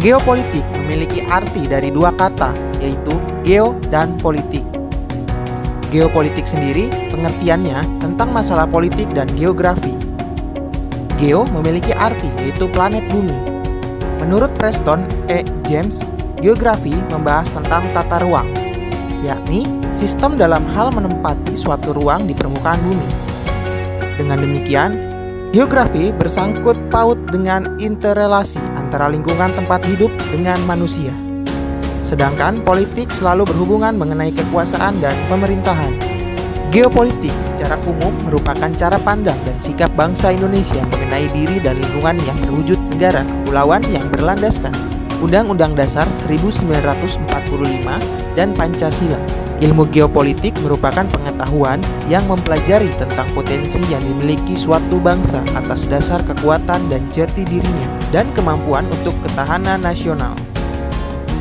Geopolitik memiliki arti dari dua kata, yaitu geo dan politik. Geopolitik sendiri pengertiannya tentang masalah politik dan geografi. Geo memiliki arti yaitu planet bumi. Menurut Preston E. James, geografi membahas tentang tata ruang, yakni sistem dalam hal menempati suatu ruang di permukaan bumi. Dengan demikian, geografi bersangkut paut dengan interrelasi antara lingkungan tempat hidup dengan manusia. Sedangkan politik selalu berhubungan mengenai kekuasaan dan pemerintahan. Geopolitik secara umum merupakan cara pandang dan sikap bangsa Indonesia mengenai diri dan lingkungan yang berwujud negara kepulauan yang berlandaskan Undang-Undang Dasar 1945 dan Pancasila. Ilmu geopolitik merupakan pengetahuan yang mempelajari tentang potensi yang dimiliki suatu bangsa atas dasar kekuatan dan jati dirinya dan kemampuan untuk ketahanan nasional.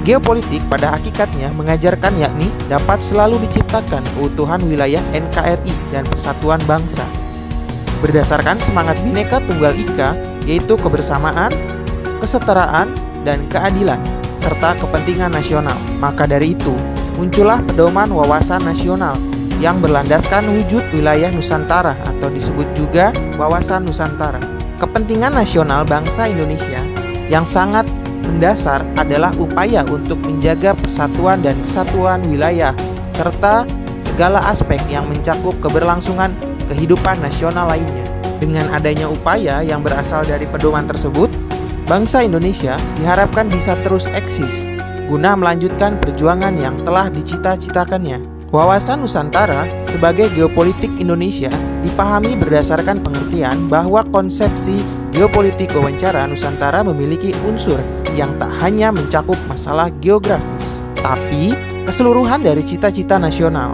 Geopolitik pada hakikatnya mengajarkan yakni dapat selalu diciptakan keutuhan wilayah NKRI dan persatuan bangsa. Berdasarkan semangat Bhinneka Tunggal Ika, yaitu kebersamaan, kesetaraan, dan keadilan, serta kepentingan nasional. Maka dari itu, muncullah pedoman wawasan nasional yang berlandaskan wujud wilayah Nusantara atau disebut juga wawasan Nusantara. Kepentingan nasional bangsa Indonesia yang sangat mendasar adalah upaya untuk menjaga persatuan dan kesatuan wilayah serta segala aspek yang mencakup keberlangsungan kehidupan nasional lainnya. Dengan adanya upaya yang berasal dari pedoman tersebut, bangsa Indonesia diharapkan bisa terus eksis guna melanjutkan perjuangan yang telah dicita-citakannya. Wawasan Nusantara sebagai geopolitik Indonesia dipahami berdasarkan pengertian bahwa konsepsi geopolitik wawancara Nusantara memiliki unsur yang tak hanya mencakup masalah geografis, tapi keseluruhan dari cita-cita nasional.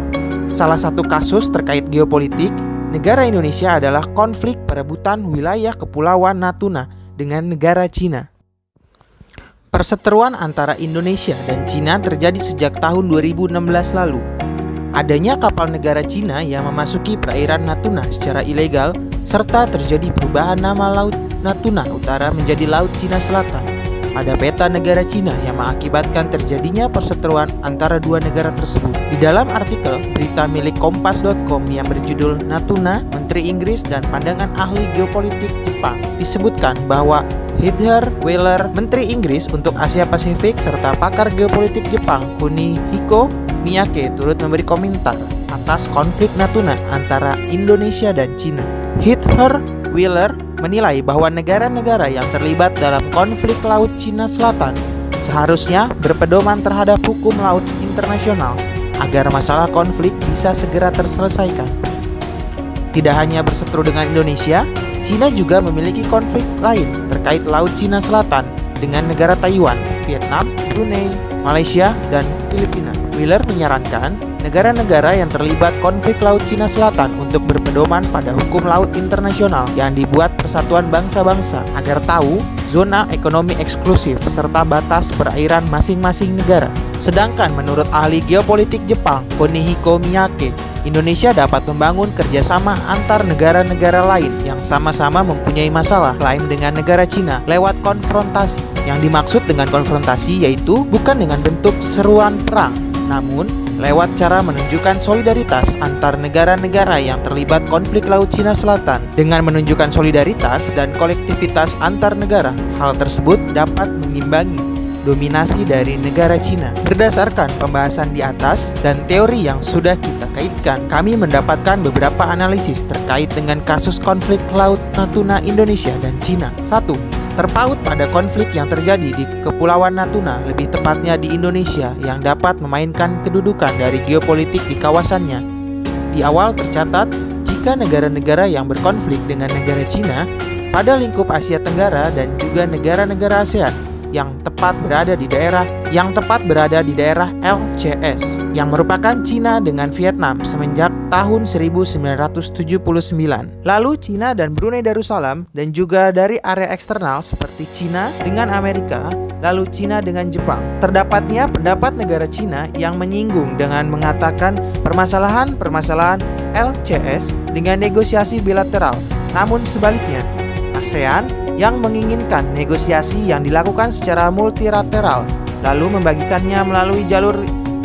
Salah satu kasus terkait geopolitik negara Indonesia adalah konflik perebutan wilayah Kepulauan Natuna dengan negara Cina. Perseteruan antara Indonesia dan Cina terjadi sejak tahun 2016 lalu. Adanya kapal negara Cina yang memasuki perairan Natuna secara ilegal, serta terjadi perubahan nama Laut Natuna Utara menjadi Laut Cina Selatan pada peta negara Cina yang mengakibatkan terjadinya perseteruan antara dua negara tersebut. Di dalam artikel berita milik Kompas.com yang berjudul Natuna, Menteri Inggris dan Pandangan Ahli Geopolitik Jepang, disebutkan bahwa Heather Wheeler, Menteri Inggris untuk Asia Pasifik serta pakar geopolitik Jepang Kunihiko Miyake turut memberi komentar atas konflik Natuna antara Indonesia dan Cina. Heather Wheeler menilai bahwa negara-negara yang terlibat dalam konflik Laut Cina Selatan seharusnya berpedoman terhadap hukum laut internasional agar masalah konflik bisa segera terselesaikan. Tidak hanya berseteru dengan Indonesia, Cina juga memiliki konflik lain terkait Laut Cina Selatan dengan negara Taiwan, Vietnam, Brunei, Malaysia, dan Filipina. Wheeler menyarankan negara-negara yang terlibat konflik Laut Cina Selatan untuk berpedoman pada hukum laut internasional yang dibuat Persatuan Bangsa-Bangsa agar tahu zona ekonomi eksklusif serta batas perairan masing-masing negara. Sedangkan menurut ahli geopolitik Jepang, Kunihiko Miyake, Indonesia dapat membangun kerjasama antar negara-negara lain yang sama-sama mempunyai masalah klaim dengan negara Cina lewat konfrontasi. Yang dimaksud dengan konfrontasi yaitu bukan dengan bentuk seruan perang, namun lewat cara menunjukkan solidaritas antar negara-negara yang terlibat konflik Laut Cina Selatan. Dengan menunjukkan solidaritas dan kolektivitas antar negara, hal tersebut dapat mengimbangi dominasi dari negara Cina. Berdasarkan pembahasan di atas dan teori yang sudah kita kaitkan, kami mendapatkan beberapa analisis terkait dengan kasus konflik Laut Natuna Indonesia dan Cina. 1. Terpaut pada konflik yang terjadi di Kepulauan Natuna, lebih tepatnya di Indonesia, yang dapat memainkan kedudukan dari geopolitik di kawasannya. Di awal tercatat, jika negara-negara yang berkonflik dengan negara Cina pada lingkup Asia Tenggara dan juga negara-negara ASEAN yang tepat berada di daerah LCS yang merupakan Cina dengan Vietnam semenjak tahun 1979. Lalu Cina dan Brunei Darussalam dan juga dari area eksternal seperti Cina dengan Amerika, lalu Cina dengan Jepang. Terdapatnya pendapat negara Cina yang menyinggung dengan mengatakan permasalahan-permasalahan LCS dengan negosiasi bilateral. Namun sebaliknya, ASEAN yang menginginkan negosiasi yang dilakukan secara multilateral, lalu membagikannya melalui jalur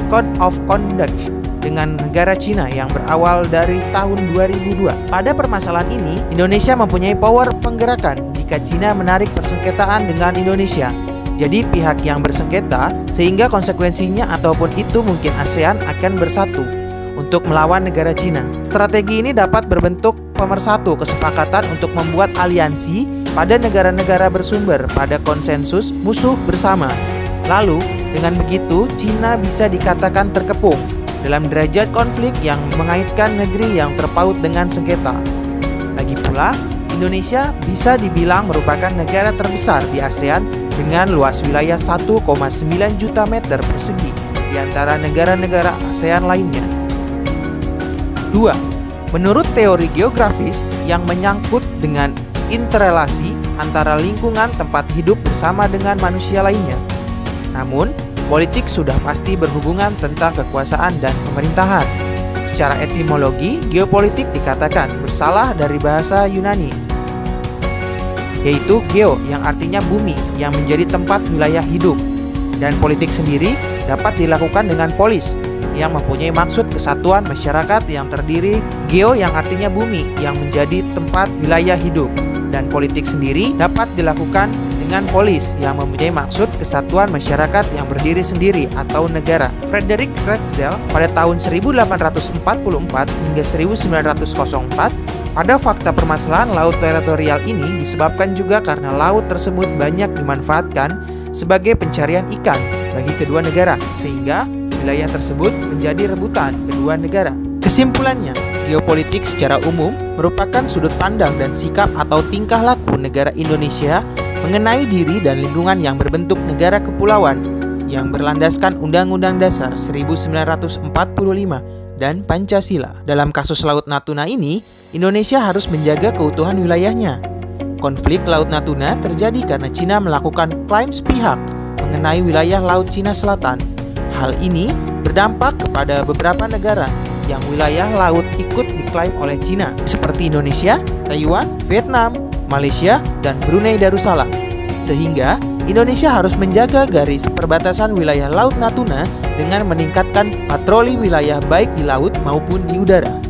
Code of Conduct dengan negara Cina yang berawal dari tahun 2002. Pada permasalahan ini, Indonesia mempunyai power penggerakan jika Cina menarik persengketaan dengan Indonesia. Jadi pihak yang bersengketa, sehingga konsekuensinya ataupun itu mungkin ASEAN akan bersatu untuk melawan negara Cina. Strategi ini dapat berbentuk pemersatu kesepakatan untuk membuat aliansi pada negara-negara bersumber pada konsensus musuh bersama. Lalu, dengan begitu, Cina bisa dikatakan terkepung dalam derajat konflik yang mengaitkan negeri yang terpaut dengan sengketa. Lagi pula, Indonesia bisa dibilang merupakan negara terbesar di ASEAN dengan luas wilayah 1,9 juta meter persegi di antara negara-negara ASEAN lainnya. 2. Menurut teori geografis yang menyangkut dengan interrelasi antara lingkungan tempat hidup bersama dengan manusia lainnya. Namun, politik sudah pasti berhubungan tentang kekuasaan dan pemerintahan. Secara etimologi, geopolitik dikatakan bersalah dari bahasa Yunani, yaitu geo yang artinya bumi yang menjadi tempat wilayah hidup. Dan politik sendiri dapat dilakukan dengan polis yang mempunyai maksud kesatuan masyarakat yang terdiri, geo yang artinya bumi yang menjadi tempat wilayah hidup. Dan politik sendiri dapat dilakukan dengan polis yang mempunyai maksud kesatuan masyarakat yang berdiri sendiri atau negara. Frederick Ratzel pada tahun 1844 hingga 1904 pada fakta permasalahan laut teritorial ini disebabkan juga karena laut tersebut banyak dimanfaatkan sebagai pencarian ikan bagi kedua negara, sehingga wilayah tersebut menjadi rebutan kedua negara. Kesimpulannya, geopolitik secara umum merupakan sudut pandang dan sikap atau tingkah laku negara Indonesia mengenai diri dan lingkungan yang berbentuk negara kepulauan yang berlandaskan Undang-Undang Dasar 1945 dan Pancasila. Dalam kasus Laut Natuna ini, Indonesia harus menjaga keutuhan wilayahnya. Konflik Laut Natuna terjadi karena Cina melakukan klaim sepihak mengenai wilayah Laut Cina Selatan. Hal ini berdampak kepada beberapa negara yang wilayah laut ikut diklaim oleh Cina, seperti Indonesia, Taiwan, Vietnam, Malaysia, dan Brunei Darussalam. Sehingga Indonesia harus menjaga garis perbatasan wilayah Laut Natuna dengan meningkatkan patroli wilayah baik di laut maupun di udara.